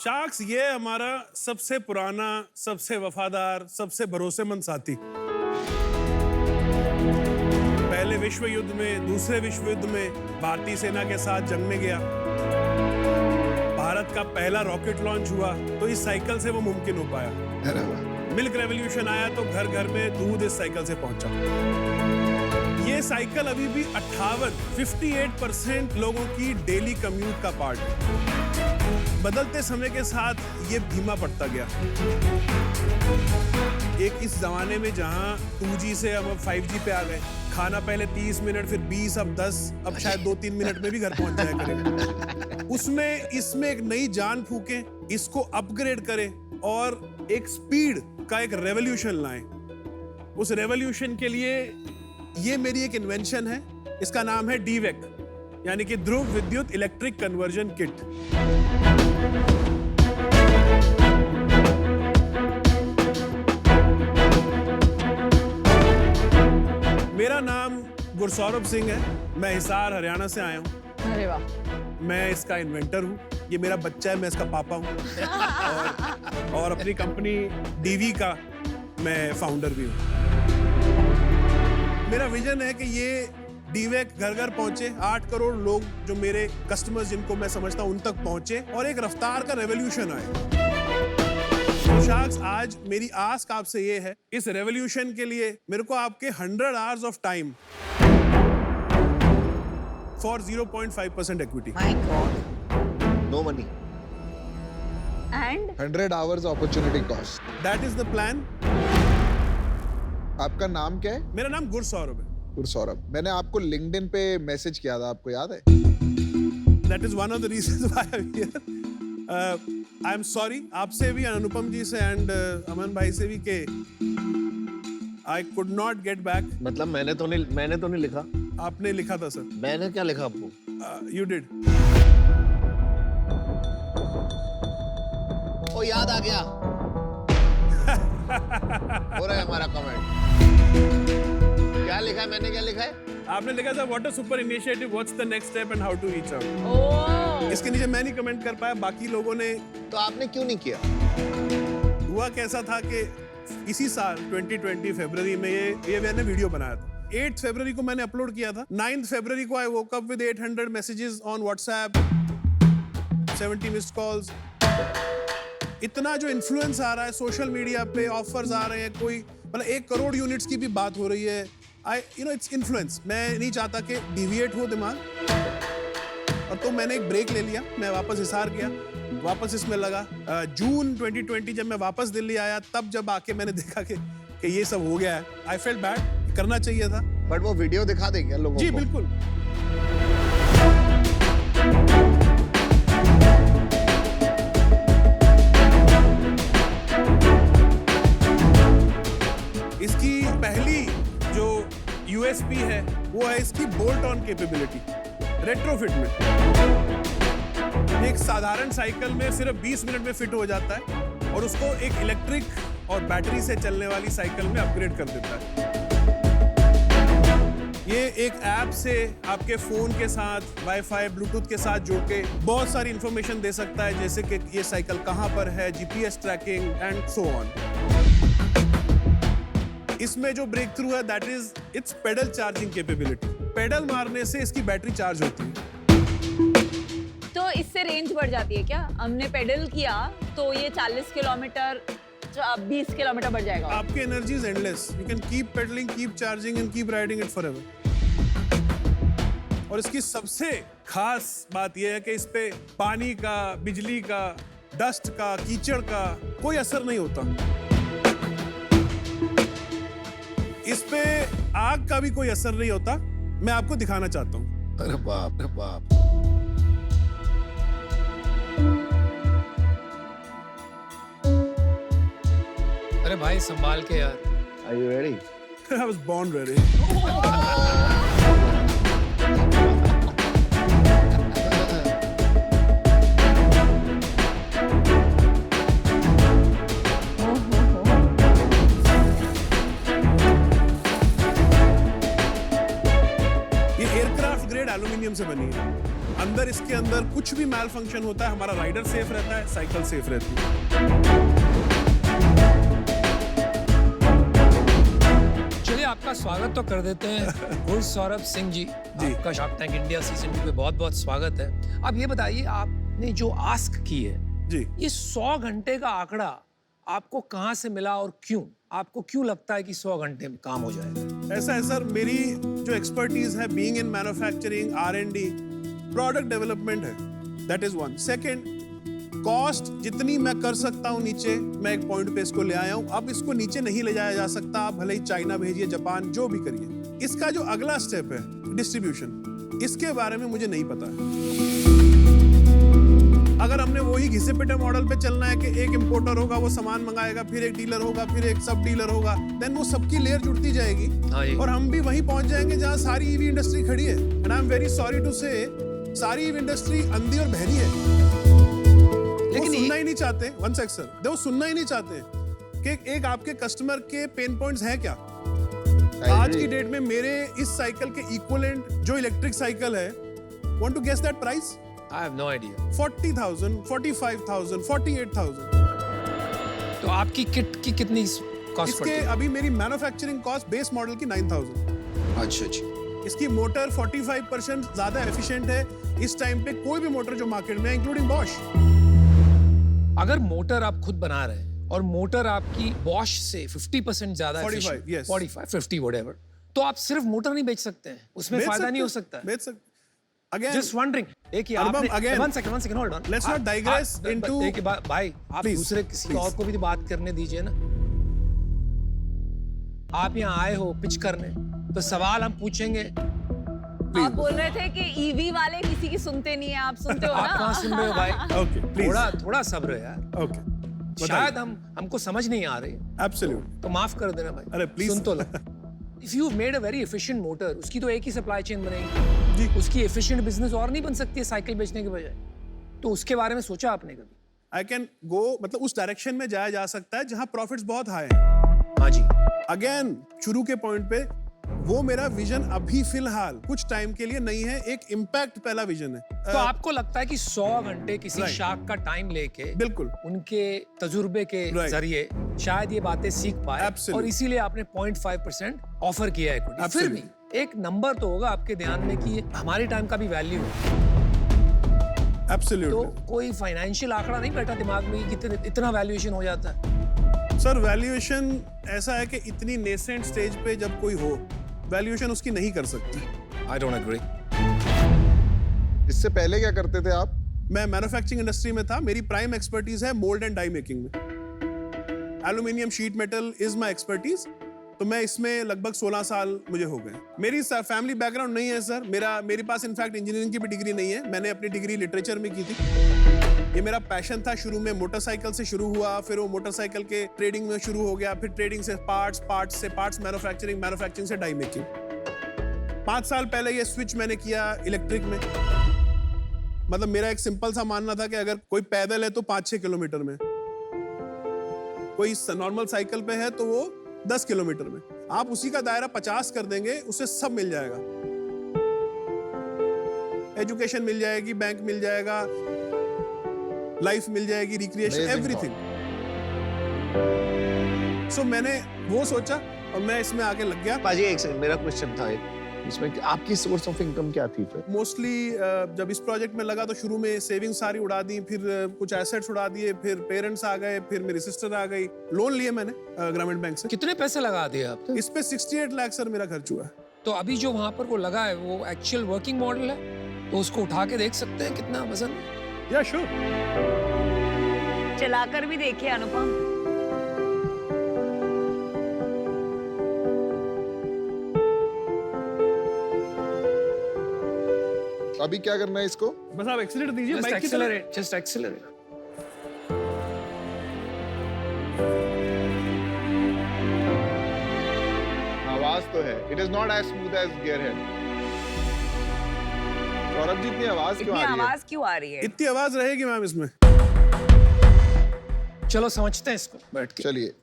Sharks ये हमारा सबसे पुराना, सबसे वफादार, सबसे भरोसेमंद साथी। पहले विश्व युद्ध में, दूसरे विश्व युद्ध में भारतीय सेना के साथ जंग में गया। भारत का पहला रॉकेट लॉन्च हुआ तो इस साइकिल से वो मुमकिन हो पाया। मिल्क रेवोल्यूशन आया तो घर घर में दूध इस साइकिल से पहुंचा। ये साइकिल अभी भी 58% लोगों की डेली कम्यूट का पार्ट है। बदलते समय के साथ ये धीमा पड़ता गया। एक इस जमाने में जहां 2G से हम अब 5G पे आ गए, खाना पहले 30 मिनट, फिर 20, अब 10, अब शायद 2-3 मिनट में भी घर पहुंच जाया करेगा। उसमें इसमें एक नई जान फूकें, इसको अपग्रेड करें और एक स्पीड का एक रेवोल्यूशन लाएं। उस रेवोल्यूशन के लिए ये मेरी एक इन्वेंशन है, इसका नाम है DVEC, यानी कि ध्रुव विद्युत इलेक्ट्रिक कन्वर्जन किट। मेरा नाम गुरसौरभ सिंह है, मैं हिसार हरियाणा से आया हूँ। अरे वाह। मैं इसका इन्वेंटर हूँ, ये मेरा बच्चा है, मैं इसका पापा हूँ। और अपनी कंपनी DV का मैं फाउंडर भी हूँ। मेरा विजन है कि ये DVEC घर घर पहुंचे, 8 करोड़ लोग जो मेरे कस्टमर्स जिनको मैं समझता हूं उन तक पहुंचे और एक रफ्तार का रेवोल्यूशन आए। तो शार्क्स, आज मेरी आस्क आपसे ये है, इस रेवोल्यूशन के लिए मेरे को आपके 100 hours of time for 0.5% equity. My God. No money. And 100 hours opportunity cost. That is the plan. आपका नाम क्या है? मेरा नाम गुरसौरभ है। गुरसौरभ। मैंने आपको लिंक्डइन पे मैसेज किया था, आपको याद है? That is one of the reasons why I'm here. I am sorry, आपसे भी, अनुपम जी से एंड अमन भाई से भी, के I could not get back. मतलब मैंने तो नहीं लिखा। आपने लिखा था सर। मैंने क्या लिखा आपको? You did. ओ याद आ गया। हो रहा है हमारा कमेंट। क्या लिखा है? मैंने क्या लिखा है? आपने लिखा था what a super initiative, what's the next step and how to reach out. Oh, इसके नीचे मैं नहीं कमेंट कर पाया, बाकी लोगों ने। तो आपने क्यों नहीं किया? हुआ कैसा था कि इसी साल 2020 फरवरी में ये मैंने वीडियो बनाया था। 8 फरवरी को मैंने अपलोड किया था। 9 फरवरी को I woke up with 800 messages on WhatsApp, 70 missed calls. इतना जो इन्फ्लुएंस आ रहा है सोशल मीडिया पे, ऑफर्स आ रहे हैं, कोई मतलब 1 करोड़ यूनिट्स की भी बात हो रही है। Its influence. मैं नहीं चाहता कि डिविएट हो दिमाग, और तो मैंने एक ब्रेक ले लिया। मैं वापस हिसार गया, वापस इसमें लगा। जून 2020 जब मैं वापस दिल्ली आया, तब जब आके मैंने देखा कि ये सब हो गया है, आई फेल्ट बैड, करना चाहिए था। बट वो वीडियो दिखा देंगे लोगों जी को। बिल्कुल। इसकी पहली जो USP है वो है इसकी बोल्ट ऑन कैपेबिलिटी। रेट्रोफिट में एक साधारण साइकिल में सिर्फ 20 मिनट में फिट हो जाता है और उसको एक इलेक्ट्रिक और बैटरी से चलने वाली साइकिल में अपग्रेड कर देता है। ये एक ऐप से आपके फोन के साथ, वाईफाई, ब्लूटूथ के साथ जोड़ के बहुत सारी इंफॉर्मेशन दे सकता है, जैसे कि ये साइकिल कहाँ पर है, GPS tracking and so on. इसमें जो ब्रेक थ्रू है that is its pedal charging capability. Pedal मारने से इसकी बैटरी चार्ज होती है। तो इससे रेंज बढ़ जाती है क्या? हमने पेडल किया तो ये 40 किलोमीटर 20 किलोमीटर बढ़ जाएगा। आपकी energy is endless. You can keep pedalling, keep charging and keep riding it forever. और इसकी सबसे खास बात यह है कि इस पे पानी का, बिजली का, डस्ट का, कीचड़ का कोई असर नहीं होता। इस पे आग का भी कोई असर नहीं होता। मैं आपको दिखाना चाहता हूँ। अरे बाप रे बाप। अरे भाई संभाल के यार। Are you ready? I was born ready. ये एयरक्राफ्ट ग्रेड एल्यूमिनियम से बनी है। अंदर इसके अंदर कुछ भी मैल फंक्शन होता है, हमारा राइडर सेफ रहता है, साइकिल सेफ रहती है। चलिए आपका स्वागत तो कर देते हैं गुरु सौरभ सिंह जी। आपका शार्क टैंक इंडिया सीजन 2 पे बहुत बहुत स्वागत है। अब ये बताइए, आपने जो आस्क की है जी, ये 100 घंटे का आंकड़ा आपको कहाँ से मिला और क्यों? आपको क्यों लगता है कि 100 घंटे में काम हो जाएगा? ऐसा है सर, मेरी जो एक्सपर्टीज है being in manufacturing, R&D, product development है, that is one. Second, cost जितनी मैं कर सकता हूँ नीचे, मैं एक पॉइंट पे इसको ले आया हूँ। अब इसको नीचे नहीं ले जाया जा सकता, आप भले ही चाइना भेजिए, जापान, जो भी करिए। इसका जो अगला स्टेप है डिस्ट्रीब्यूशन, इसके बारे में मुझे नहीं पता है। अगर हमने वही घिसे पिटे मॉडल पे चलना है कि एक इंपोर्टर होगा, वो सामान मंगाएगा, फिर एक डीलर होगा, फिर एक सब डीलर होगा, देन वो सबकी लेयर जुड़ती जाएगी और हम भी वहीं पहुंच जाएंगे जहां सारी ईवी इंडस्ट्री खड़ी है। And I am very sorry to say, सारी ईवी इंडस्ट्री अंधी और बहरी है। लेकिन सुनना ही नहीं चाहते। वन सेक सर, वो सुनना ही नहीं चाहते कि एक आपके कस्टमर के पेन पॉइंट्स हैं क्या। आज की डेट में मेरे इस साइकिल के इक्विवेलेंट जो इलेक्ट्रिक साइकिल है, want to guess that price? I have no idea. 40,000, 45,000, 48,000। तो आपकी किट की कितनी कॉस्ट इसके पड़ती है? अभी मेरी मैन्युफैक्चरिंग कॉस्ट बेस मॉडल की 9,000। अच्छा जी। इसकी मोटर 45% ज्यादा एफिशिएंट है इस टाइम पे कोई भी मोटर जो मार्केट में है, इंक्लूडिंग बॉश। अगर मोटर आप खुद बना रहे हैं और मोटर आपकी बॉश से 50% ज्यादा 45, yes. 45, 50 whatever, तो आप सिर्फ मोटर नहीं बेच सकते हैं, उसमें फायदा नहीं हो सकता है। बेच सकते। Again, Just wondering, एक ही अनुपम, आपने again, one second, hold on. let's not digress into- एक ही बात भाई, आप Please, दूसरे किसी please. और को भी तो बात करने दीजिए ना। आप यहाँ आए हो पिच करने, तो सवाल हम पूछेंगे। आप बोल रहे थे कि ईवी वाले किसी की सुनते नहीं है, आप सुनते हो ना? आप कहाँ सुन रहे हो भाई? Okay, please. थोड़ा सब्र यार। Okay. शायद हमको समझ नहीं आ रही, Absolute. तो माफ कर देना भाई। अरे, please. सुन तो लो। If you've made a very efficient motor, उसकी तो एक ही सप्लाई चेन बनेगी। जी। उसकी एफिशिएंट बिजनेस और नहीं बन सकती है साइकिल बेचने के बजाय। तो उसके बारे में सोचा आपने कभी? I can go, मतलब उस डायरेक्शन में जाया जा सकता है जहां प्रॉफिट्स बहुत हाई हैं। हाँ जी। अगेन शुरू के पॉइंट पे, वो मेरा विजन अभी फिलहाल कुछ टाइम के लिए नहीं है, एक इम्पैक्ट पहला विजन है। तो आपको लगता है कि 100 घंटे किसी Right. शार्क का टाइम लेके, बिल्कुल उनके तजुर्बे के Right. जरिए शायद ये बातें सीख पाए, Absolutely. और इसीलिए आपने 0.5% ऑफर किया है equity। फिर Absolutely. भी एक नंबर तो होगा आपके ध्यान में कि हमारे टाइम का भी वैल्यू है। तो एब्सोल्युटली कोई फाइनेंशियल आंकड़ा नहीं बैठा दिमाग में कि इतना वैल्यूएशन हो जाता है? सर, वैल्यूएशन ऐसा है कि इतनी नेसेंट स्टेज पे जब कोई हो, वैल्यूएशन उसकी नहीं कर सकती। I don't agree. इससे पहले क्या करते थे आप? मैं मैन्युफैक्चरिंग इंडस्ट्री में था, मेरी प्राइम एक्सपर्टीज है मोल्ड एंड डाई मेकिंग में। Aluminium sheet metal is my expertise, तो मैं इसमें लगभग 16 साल मुझे हो गए। मेरी फैमिली बैकग्राउंड नहीं है सर, मेरे पास इनफैक्ट इंजीनियरिंग की भी डिग्री नहीं है, मैंने अपनी डिग्री लिटरेचर में की थी। ये मेरा पैशन था, शुरू में मोटरसाइकिल से शुरू हुआ, फिर वो मोटरसाइकिल के ट्रेडिंग में शुरू हो गया, फिर ट्रेडिंग से पार्ट्स मैन्युफैक्चरिंग से डाई मेकिंग। 5 साल पहले ये स्विच मैंने किया इलेक्ट्रिक में। मतलब मेरा एक सिंपल सा मानना था कि अगर कोई पैदल है तो 5-6 किलोमीटर में, कोई नॉर्मल साइकिल पे है तो वो 10 किलोमीटर में। आप उसी का दायरा 50 कर देंगे, उससे सब मिल जाएगा। एजुकेशन मिल जाएगी, बैंक मिल जाएगा, लाइफ मिल जाएगी, रिक्रिएशन, एवरीथिंग। सो मैंने वो सोचा और मैं इसमें आके लग गया। पाजी एक सेकंड, मेरा क्वेश्चन था इसमें कि आपकी सोर्स ऑफ इनकम क्या थी फिर? मोस्टली जब इस प्रोजेक्ट में लगा तो शुरू में सेविंग्स सारी उड़ा दी, फिर कुछ एसेट्स उड़ा दिए, फिर पेरेंट्स आ गए, फिर मेरी सिस्टर आ गई। लोन लिए मैंने ग्रामीण बैंक से। कितने पैसे लगा दिए आपने? इस पे 68 लाख सर मेरा खर्च हुआ है। तो अभी जो वहां पर वो लगा है वो एक्चुअल वर्किंग मॉडल है, तो उसको उठा के देख सकते हैं कितना वजन है। या श्योर, चलाकर भी देखिए अनुपम। अभी क्या करना है इसको? बस आप एक्सीलरेट दीजिए जस्ट बाइक की तरह। Accelerate, just accelerate. आवाज तो है, it is not as smooth as gear head. Saurabh ji, इतनी आवाज क्यों इतनी आ रही है? आवाज क्यों आ रही है? इतनी आवाज रहेगी मैम इसमें? चलो समझते हैं इसको बैठ के। चलिए,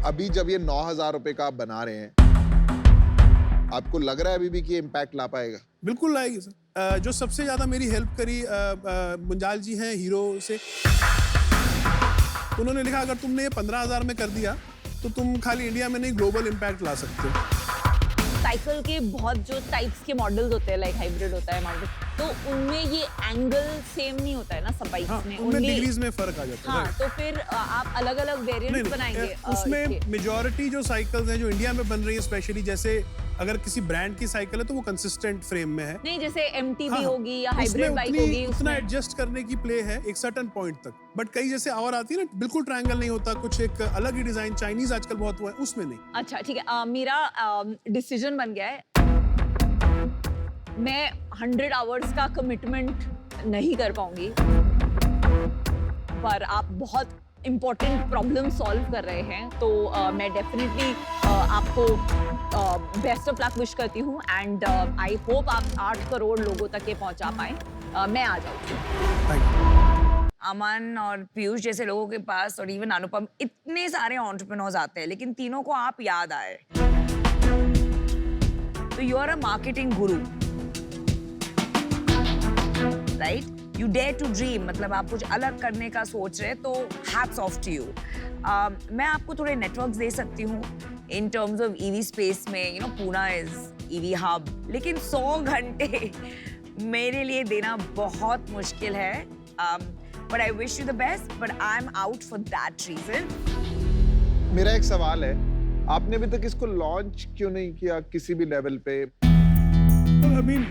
अभी जब ये 9,000 रुपए का आप बना रहे हैं, आपको लग रहा है अभी भी कि इम्पैक्ट ला पाएगा? बिल्कुल लाएगी सर। जो सबसे ज़्यादा मेरी हेल्प करी मुंजाल जी हैं हीरो से। उन्होंने लिखा अगर तुमने ये 15,000 में कर दिया तो तुम खाली इंडिया में नहीं ग्लोबल इम्पैक्ट ला सकते हो। साइकिल के बहुत जो टाइप्स के मॉडल्स होते हैं, लाइक हाइब्रिड होता है, माउंटेन, तो उनमें ये एंगल सेम नहीं होता है ना सब बाइक्स हाँ, में। उनमें डिग्रीज में फर्क आ जाता है। हाँ, तो फिर आप अलग अलग वेरिएंट्स बनाएंगे उसमें इसके। मेजॉरिटी जो साइकिल्स हैं जो इंडिया में बन रही है, स्पेशली जैसे अगर किसी ब्रांड की साइकिल है तो वो कंसिस्टेंट फ्रेम में है। नहीं, जैसे MTB हाँ, होगी या उसमें हाइब्रिड बाइक उतनी- होगी, उतना उसमें एडजस्ट करने की प्ले है एक सर्टेन पॉइंट तक। बट कई जैसे और आती है ना, बिल्कुल ट्रायंगल नहीं होता, कुछ एक अलग ही डिजाइन, चाइनीज आजकल बहुत हुआ है, उसमें नहीं। अच्छा ठीक है। मेरा डिसीजन बन गया है, मैं 100 आवर्स का कमिटमेंट नहीं कर पाऊंगी, पर आप बहुत इम्पोर्टेंट प्रॉब्लम सॉल्व कर रहे हैं, तो मैं डेफिनेटली आपको बेस्ट ऑफ लक विश करती हूँ एंड आई होप आप 8 करोड़ लोगों तक ये पहुंचा पाए। मैं आ जाऊँगी। Thank you. अमन और पीयूष जैसे लोगों के पास और इवन अनुपम, इतने सारे एंटरप्रेन्योर्स आते हैं, लेकिन तीनों को आप याद आए। तो you are a marketing guru, right? You dare to dream, मतलब आप कुछ अलग करने का सोच रहे हैं, तो हैट्स ऑफ टू यू। मैं आपको थोड़े नेटवर्क्स दे सकती हूँ in terms of EV space में। You know, Poona is EV hub, लेकिन 100 घंटे मेरे लिए देना बहुत मुश्किल है। But I wish you the best, but I'm out for that reason. मेरा एक सवाल है, आपने अभी तक इसको लॉन्च क्यों नहीं किया किसी भी लेवल पे? I mean,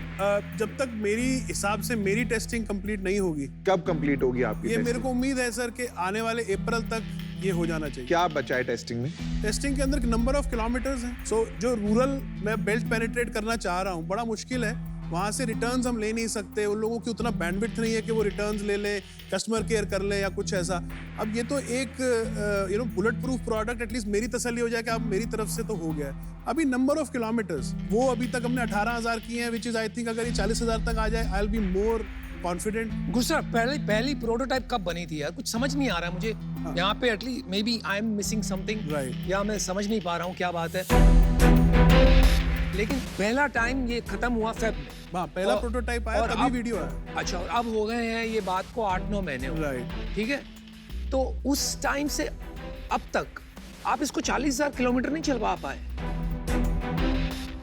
जब तक मेरी हिसाब से मेरी टेस्टिंग कंप्लीट नहीं होगी, कब कंप्लीट होगी आपकी ये मेरे टेस्टिंग? को उम्मीद है सर कि आने वाले अप्रैल तक ये हो जाना चाहिए। क्या बचा है टेस्टिंग में? टेस्टिंग के अंदर नंबर ऑफ किलोमीटर्स हैं। सो जो रूरल मैं बेल्ट पेनिट्रेट करना चाह रहा हूँ, बड़ा मुश्किल है। वहाँ से रिटर्न्स हम ले नहीं सकते, उन लोगों की उतना बैंडविड्थ नहीं है कि वो रिटर्न्स ले लें, कस्टमर केयर कर लें या कुछ ऐसा। अब ये तो एक बुलेट प्रूफ प्रोडक्ट, एटलीस्ट मेरी तसल्ली हो जाए कि अब मेरी तरफ से तो हो गया है। अभी नंबर ऑफ किलोमीटर्स वो अभी तक हमने 18,000 किए हैं, विच इज आई थिंक अगर ये 40,000 तक आ जाए, I will be more confident. गुस्सा, पहली प्रोटोटाइप कब बनी थी यार? कुछ समझ नहीं आ रहा है मुझे यहाँ पे। At least maybe I am missing something, Right. या मैं समझ नहीं पा रहा हूँ क्या बात है। लेकिन पहला टाइम ये खत्म हुआ फेब में। हाँ, पहला और- प्रोटोटाइप आया, और तभी अब- वीडियो आया। अच्छा, और अब हो गए हैं ये बात को 8-9 महीने हो गए। राइट। ठीक है, तो उस टाइम से अब तक आप इसको 40,000 किलोमीटर नहीं चल पा पाए।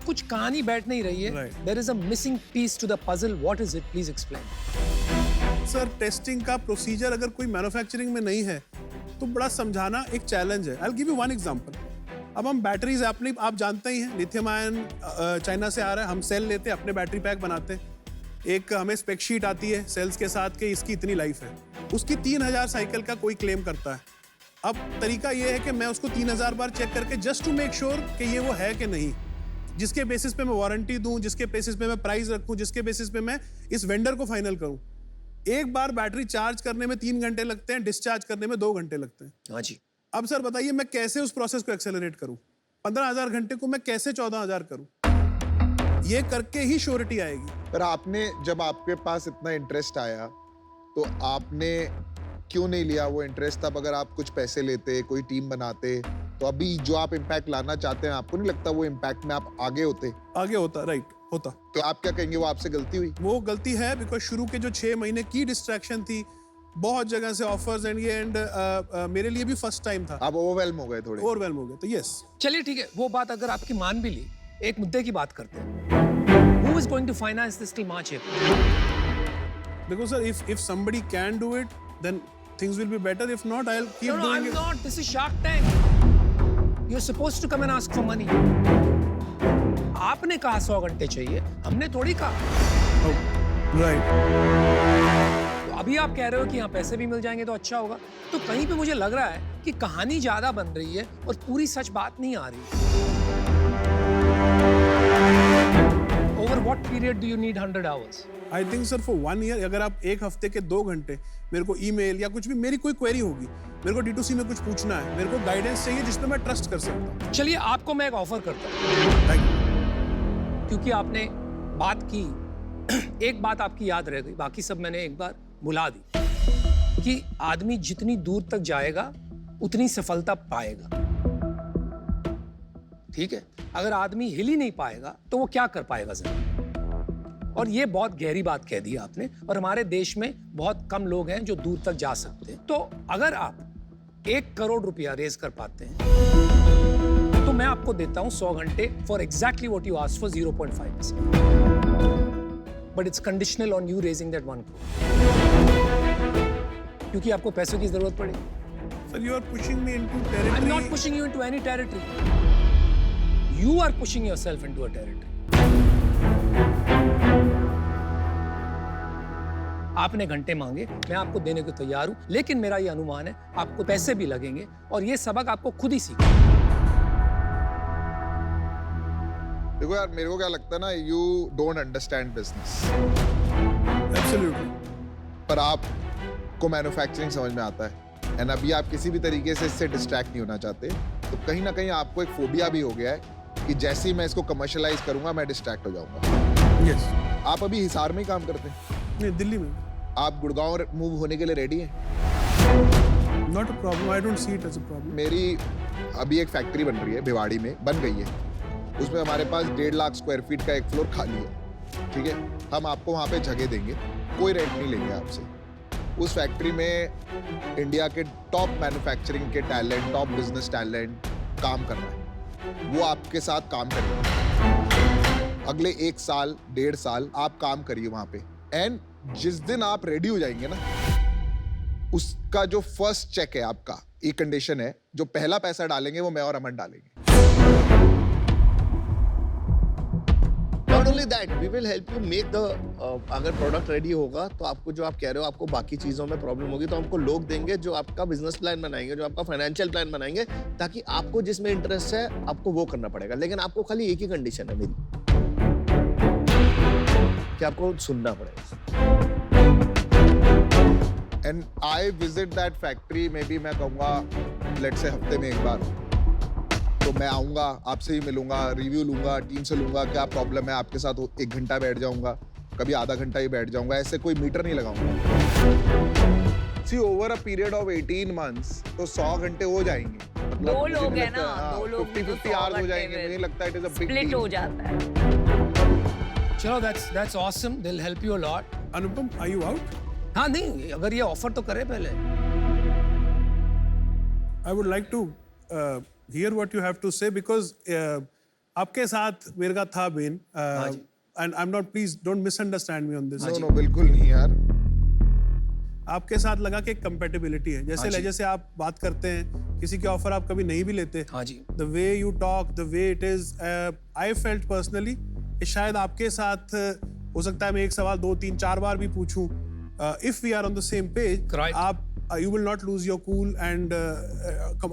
कुछ कहानी बैठ नहीं रही है। Right. There is a missing piece to the puzzle. What is it? Please explain. Sir, testing का प्रोसीजर अगर कोई मैन्युफैक्चरिंग में नहीं है तो बड़ा समझाना एक चैलेंज है। I will give you one example. अब हम बैटरीज आप जानते ही हैं, लिथियम आयन चाइना से आ रहा है, हम सेल लेते हैं, अपने बैटरी पैक बनाते हैं, एक हमें स्पेक शीट आती है सेल्स के साथ कि इसकी इतनी लाइफ है, उसकी 3,000 साइकिल का कोई क्लेम करता है। अब तरीका ये है कि मैं उसको 3,000 बार चेक करके जस्ट टू मेक श्योर कि ये वो है कि नहीं, जिसके बेसिस पे मैं वारंटी दूं, जिसके बेसिस पे मैं प्राइस रखूं, जिसके बेसिस पे मैं इस वेंडर को फाइनल करूं। एक बार बैटरी चार्ज करने में 3 घंटे लगते हैं, डिस्चार्ज करने में 2 घंटे लगते हैं। हाँ जी। अब सर बताइए मैं कैसे उस प्रोसेस को एक्सेलरेट करूं? 15,000 घंटे को मैं कैसे 14,000 करूं? ये करके ही श्योरिटी आएगी। पर आपने, जब आपके पास इतना इंटरेस्ट आया तो आपने क्यों नहीं लिया वो इंटरेस्ट? तब अगर आप कुछ पैसे लेते, कोई टीम बनाते, तो अभी जो आप इम्पैक्ट लाना चाहते हैं, आपको नहीं लगता वो इम्पैक्ट में आप आगे होते? आगे होता, राइट होता। तो आप क्या कहेंगे, वो आपसे गलती हुई? वो गलती है बिकॉज शुरू के जो 6 महीने की डिस्ट्रैक्शन थी, बहुत जगह से ऑफर्स एंड ये एंड मेरे लिए भी फर्स्ट टाइम था, आप ओवरवेल्म हो गए थोड़े? ओवरवेल्म हो गया। तो यस, चलिए ठीक है, वो बात अगर आपकी मान भी ली, एक मुद्दे की बात करते हैं। Who is going to finance this till March, April? देखो sir, if somebody can do it, then things will be better. If not, I'll keep No, doing I'm it. not. This is Shark Tank. You're supposed to come and ask for money. आपने कहा 100 घंटे चाहिए, हमने थोड़ी कहा। Oh, right. तो अभी आप कह रहे हो कि यहाँ पैसे भी मिल जाएंगे तो अच्छा होगा। तो कहीं पे मुझे लग रहा है कि कहानी ज्यादा बन रही है और पूरी सच बात नहीं आ रही। Over what period do you need 100 hours? I think sir for 1 year, अगर आप एक हफ्ते के 2 घंटे मेरे को ईमेल या कुछ भी, मेरी कोई क्वेरी होगी, मेरे को D2C में कुछ पूछना है, मेरे को गाइडेंस चाहिए जिसमें मैं ट्रस्ट कर सकता हूँ। चलिए आपको मैं एक ऑफर करता हूँ, Thank you. क्योंकि आपने बात की, एक बात आपकी याद रह गई, बाकी सब मैंने एक बार भुला दी, कि आदमी जितनी दूर तक जाएगा उतनी सफलता पाएगा। ठीक है? अगर आदमी हिल ही नहीं पाएगा तो वो क्या कर पाएगा जमीन? और ये बहुत गहरी बात कह दी आपने, और हमारे देश में बहुत कम लोग हैं जो दूर तक जा सकते हैं। तो अगर आप 1 करोड़ रुपया रेज कर पाते हैं तो मैं आपको देता हूं 100 घंटे for exactly what you asked for 0.5%, but it's conditional on you raising that 1 crore, क्योंकि आपको पैसों की जरूरत पड़ेगी। Sir, you are pushing me into I am territory. Not pushing you into any territory, you are pushing yourself into a territory. आपने घंटे मांगे, मैं आपको देने को तैयार हूं, लेकिन मेरा ये अनुमान है आपको पैसे भी लगेंगे और ये सबक आपको खुद ही सीखना। देखो यार, मेरे को क्या लगता है ना, you don't understand business, Absolutely. पर आपको मैन्युफैक्चरिंग समझ में आता है, एंड अभी आप किसी भी तरीके से इससे डिस्ट्रैक्ट नहीं होना चाहते, तो कहीं ना कहीं आपको एक फोबिया भी हो गया है कि जैसे ही मैं इसको कमर्शियलाइज करूंगा मैं डिस्ट्रैक्ट हो जाऊंगा। Yes. आप अभी हिसार में ही काम करते हैं, नहीं, दिल्ली में. आप गुड़गांव मूव होने के लिए रेडी हैं? Not a problem. I don't see it as a problem. मेरी अभी एक फैक्ट्री बन रही है भिवाड़ी में, बन गई है, उसमें हमारे पास 1.5 लाख स्क्वायर फीट का एक फ्लोर खाली है, ठीक है? हम आपको वहाँ पे जगह देंगे, कोई रेंट नहीं लेंगे आपसे। उस फैक्ट्री में इंडिया के टॉप मैन्युफैक्चरिंग के टैलेंट, टॉप बिजनेस टैलेंट काम कर रहा है, वो आपके साथ काम करेंगे। अगले 1 साल 1.5 साल आप काम करिए वहाँ पे, एंड जिस दिन आप रेडी हो जाएंगे ना, उसका जो फर्स्ट चेक है आपका, एक कंडीशन है, जो पहला पैसा डालेंगे वो मैं और अमन डालेंगे। Not only that, we will help you make the अगर प्रोडक्ट रेडी होगा तो आपको जो आप कह रहे हो आपको बाकी चीजों में प्रॉब्लम होगी, तो हमको लोग देंगे जो आपका बिजनेस प्लान बनाएंगे, जो आपका फाइनेंशियल प्लान बनाएंगे, ताकि आपको जिसमें इंटरेस्ट है आपको वो करना पड़ेगा। लेकिन आपको खाली एक ही कंडीशन है मेरी, कि आपको सुनना पड़ेगा। And I visit that factory, may be मैं कहूँगा लेट से हफ्ते में 1 बार, तो मैं आऊँगा, आपसे ही मिलूंगा, रिव्यू लूंगा, टीम से लूंगा क्या प्रॉब्लम है, आपके साथ 1 घंटा बैठ जाऊंगा, कभी आधा घंटा ही बैठ जाऊंगा, ऐसे कोई मीटर नहीं लगाऊंगा। See over a period of 18 months तो 100 घंटे हो जाएंगे, मतलब 2 मुझे लोग नहीं हैं लगता ना, है, 2 लोग 50-50 आवर्स हो जाएंगे, मुझे लगता है it is a big split हो जाता है। चलो, that's awesome, they'll help you a lot। Anupam, are you out? हाँ, नहीं, अगर ये ऑफर तो करे पहले। I would like to hear what you have to say because आपके साथ मेरे का था बेन, and I'm not, please don't misunderstand me on this. No बिल्कुल नहीं यार। आपके साथ लगा कि कंपेटिबिलिटी है, जैसे लहजे से आप बात करते हैं, किसी के ऑफर आप कभी नहीं भी लेते। हाँ जी। The way you talk, the way it is, I felt personally कि शायद आपके साथ हो सकता है मैं एक सवाल 2, 3, 4 बार भी पूछूं, if we are on the same page, Right. आप you will not lose your cool and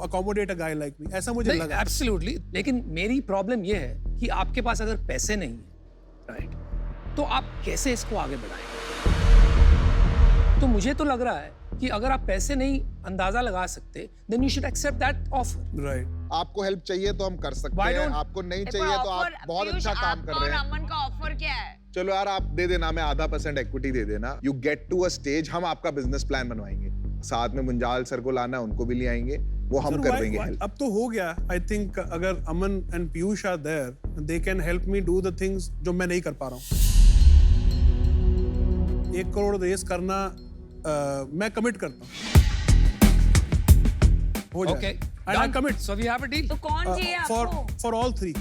accommodate a guy like me, ऐसा मुझे नहीं, लगा। एब्सोल्युटली, लेकिन मेरी प्रॉब्लम ये है कि आपके पास अगर पैसे नहीं है, राइट, तो आप कैसे इसको आगे बढ़ाएंगे? तो मुझे तो लग रहा है कि अगर आप पैसे नहीं अंदाजा लगा सकते, then you should accept that offer. Right. आपको हेल्प चाहिए तो हम कर सकते Why हैं, don't- आपको नहीं चाहिए तो आप बहुत अच्छा काम कर रहे हैं। अमन का ऑफर क्या है? चलो यार, आप दे देना, मैं 0.5% इक्विटी दे देना, you get to a stage, हम आपका बिजनेस प्लान बनवाएंगे, साथ में मुंजाल सर को लाना, उनको भी ले आएंगे, वो हम Sir, कर why- देंगे why- हेल्प। अब तो हो गया, आई थिंक अगर Aman and Piyush are there, they can help me do the things जो मैं नहीं कर पा रहा हूँ। 1 करोड़ रेस करना मैं कमिट करता हूँ, हो जाए। Okay, And I done. commit So we have a deal. तो कौन चाहिए आपको? for all 3.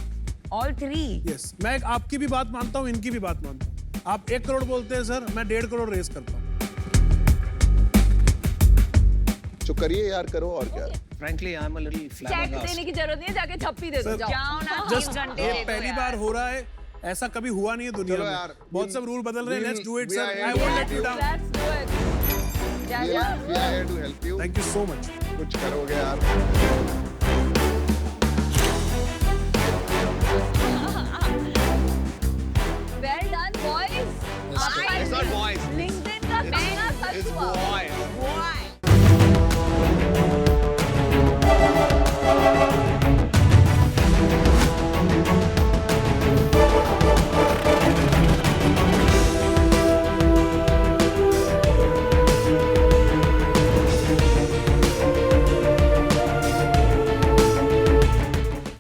All 3? Yes, मैं आपकी भी बात मानता हूँ, इनकी भी बात मानता हूँ। आप 1 करोड़ बोलते हैं सर, मैं 1.5 करोड़ रेस करता हूँ। जो करिए यार, करो और क्या। Frankly, I'm a little check flabbergasted. देने की जरूरत नहीं है, जाके थप्पी दे दो, Sir, जाओ। जाओ ना, Just 3 घंटे ये दे दो पहली यार। बार हो रहा है, ऐसा कभी हुआ नहीं है दुनिया चलो में। यार, बहुत सब रूल बदल रहे हैं, let's do it we sir, are I here won't to let you down. Let's do it. We are here to help you। Thank you so much. कुछ करोगे यार।